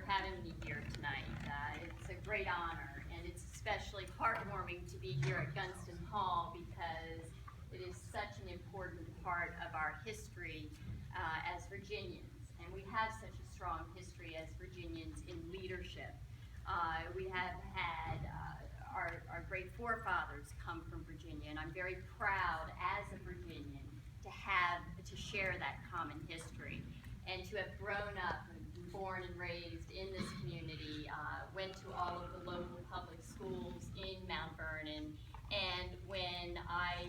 having me here tonight. It's a great honor, and it's especially heartwarming to be here at Gunston Hall because it is such an important part of our history as Virginians. And we have such a strong history as Virginians in leadership. We have had our great forefathers come from Virginia, and I'm very proud as a Virginian to share that common history and to have grown up and born and raised in this community, went to all of the local public schools in Mount Vernon, and when I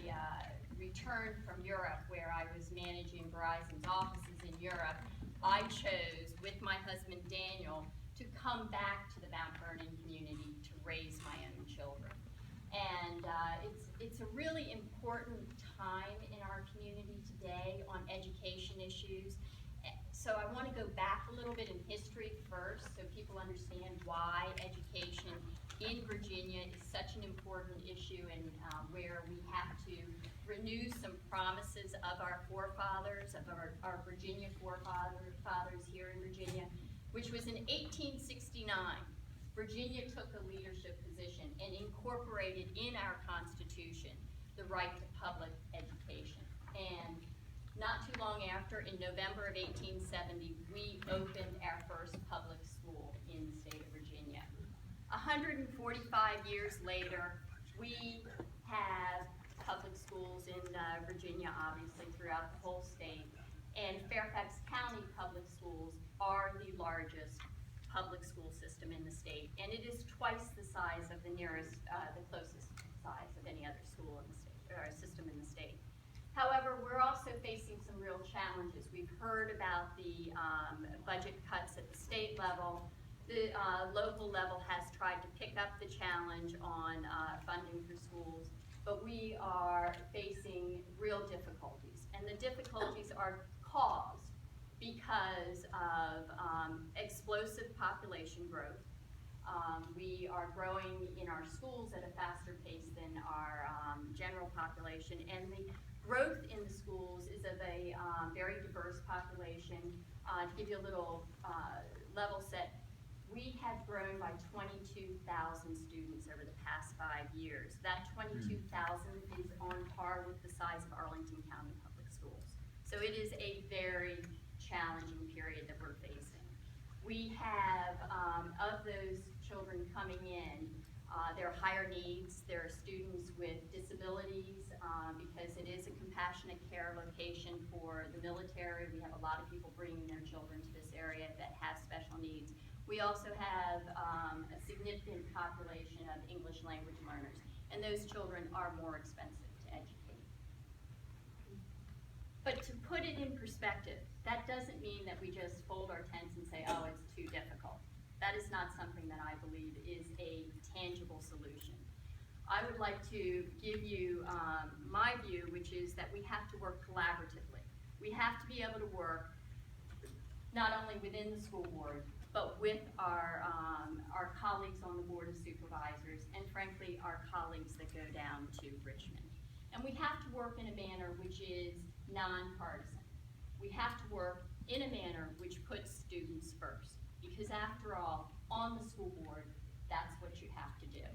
returned from Europe, where I was managing Verizon's offices in Europe, I chose, with my husband Daniel, to come back to the Mount Vernon community to raise my own children. And it's a really important time in our community today on education issues. So I want to go back a little bit in history first so people understand why education in Virginia is such an important issue and where we have to renew some promises of our forefathers, of our Virginia forefathers here in Virginia, which was in 1869. Virginia took a leadership position and incorporated in our Constitution the right to public education. And not too long after, in November of 1870, we opened our first public school in the state of Virginia. 145 years later, we have public schools in Virginia, obviously, throughout the whole state. And Farifax County Public Schools are the largest public school system in the state, and it is twice the size of the closest size of any other school in the state, or system in the state. However, we're also facing some real challenges. We've heard about the budget cuts at the state level. The local level has tried to pick up the challenge on funding for schools, but we are facing real difficulties. And the difficulties are caused because of explosive population growth. We are growing in our schools at a faster pace than our general population, and the growth in the schools is of a very diverse population. To give you a little level set, we have grown by 22,000 students over the past 5 years. That 22,000 is on par with the size of Arlington County Public Schools. So it is a very challenging period that we're facing. We have, of those children coming in, there are higher needs. There are students with disabilities because it is a compassionate care location for the military. We have a lot of people bringing their children to this area that have special needs. We also have a significant population of English language learners, and those children are more expensive to educate. But to put it in perspective, that doesn't mean that we just fold our tents and say, oh, it's too difficult. That is not something that I believe is a tangible solution. I would like to give you my view, which is that we have to work collaboratively. We have to be able to work not only within the school board, but with our colleagues on the Board of Supervisors, and frankly, our colleagues that go down to Richmond. And we have to work in a manner which is nonpartisan. We have to work in a manner which puts students first, because after all, on the school board, that's what you have to do.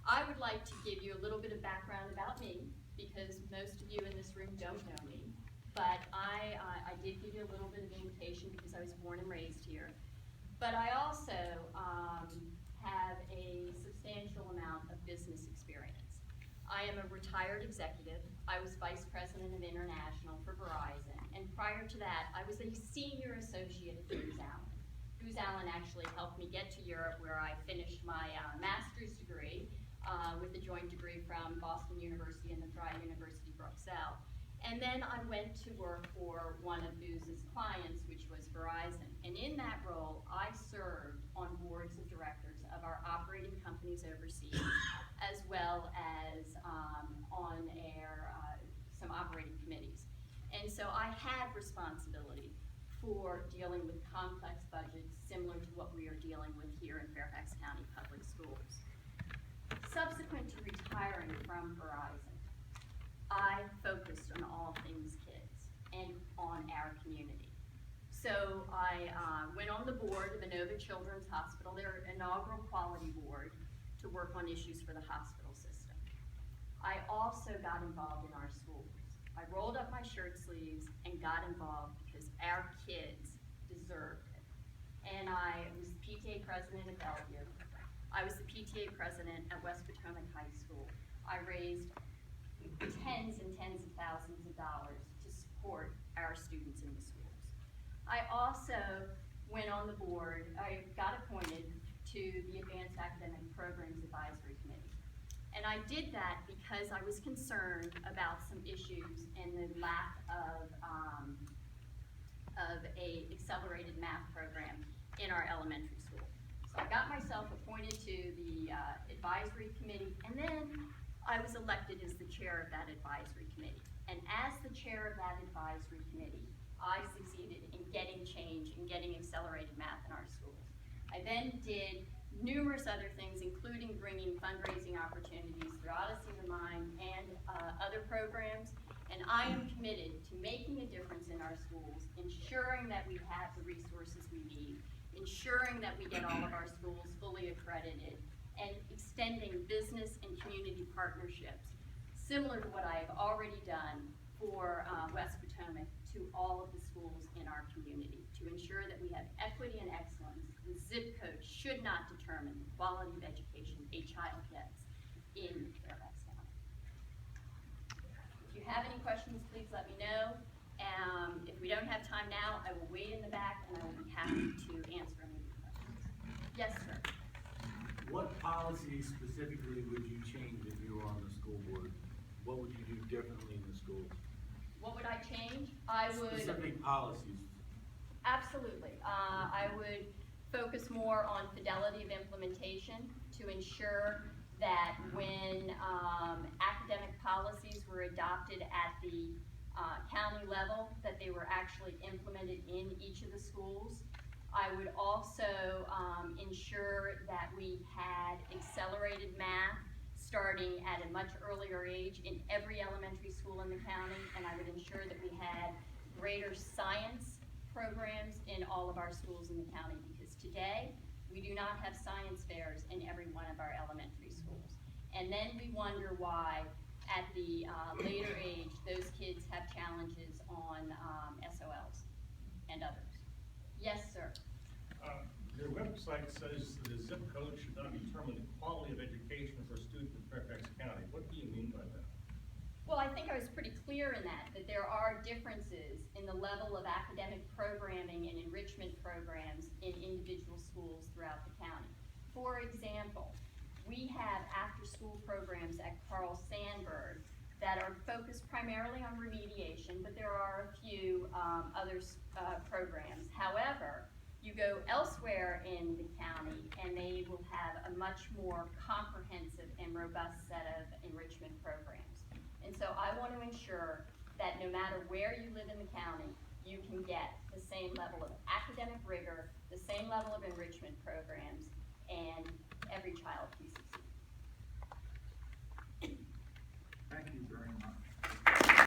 I would like to give you a little bit of background about me, because most of you in this room don't know me, but I did give you a little bit of invitation because I was born and raised here. But I also have a substantial amount of business experience. I am a retired executive. I was vice president of international for Verizon, and prior to that, I was a senior associate at Booz Allen. Booz Allen actually helped me get to Europe, where I finished my master's degree with a joint degree from Boston University and the Vrije University Bruxelles. And then I went to work for one of Booz's clients, which was Verizon. And in that role, I served on boards of directors of our operating companies overseas, as well as on some operating committees. And so I had responsibility for dealing with complex budgets similar to what we are dealing with here in Fairfax County Public Schools. Subsequent to retiring from Verizon, I focused on all things kids and on our community. So I went on the board of Inova Children's Hospital, their inaugural quality board, to work on issues for the hospital system. I also got involved in our schools. I rolled up my shirt sleeves and got involved because our kids deserved it. And I was the PTA president at Bellevue. I was the PTA president at West Potomac High School. I raised tens and tens of thousands of dollars to support our students in the schools. I also went on the board, I got appointed to the Advanced Academic Programs Advisory Committee. And I did that because I was concerned about some issues and the lack of a accelerated math program in our elementary school. So I got myself appointed to the advisory committee, and then I was elected as the chair of that advisory committee. And as the chair of that advisory committee, I succeeded in getting change and getting accelerated math in our schools. I then did numerous other things, including bringing fundraising opportunities through Odyssey of the Mind and other programs. And I am committed to making a difference in our schools, ensuring that we have the resources we need, ensuring that we get all of our schools fully accredited, and extending business and community partnerships, similar to what I have already done for West Potomac, to all of the schools in our community, to ensure that we have equity and excellence. The zip code should not determine the quality of education a child gets in Farifax County. If you have any questions, please let me know. If we don't have time now, I will wait in the back and I will be happy to answer any of your questions. Yes, sir. What policy specifically would you change if you were on the school board? What would you do differently in the schools? What would I change? I would... Specific policies. Absolutely. I would focus more on fidelity of implementation to ensure that when academic policies were adopted at the county level, that they were actually implemented in each of the schools. I would also ensure that we had accelerated math starting at a much earlier age in every elementary school in the county, and I would ensure that we had greater science programs in all of our schools in the county, because today we do not have science fairs in every one of our elementary schools. And then we wonder why at the later age those kids have challenges on SOLs and others. Yes, sir. Your website says that a zip code should not determine the quality of education for a student in Fairfax County. What do you mean by that? Well, I think I was pretty clear in that there are differences in the level of academic programming and enrichment programs in individual schools throughout the county. For example, we have after-school programs at Carl Sandburg that are focused primarily on remediation, but there are a few other programs. However, you go elsewhere in the county and they will have a much more comprehensive and robust set of enrichment programs. And so I want to ensure that no matter where you live in the county, you can get the same level of academic rigor, the same level of enrichment programs, and every child can succeed.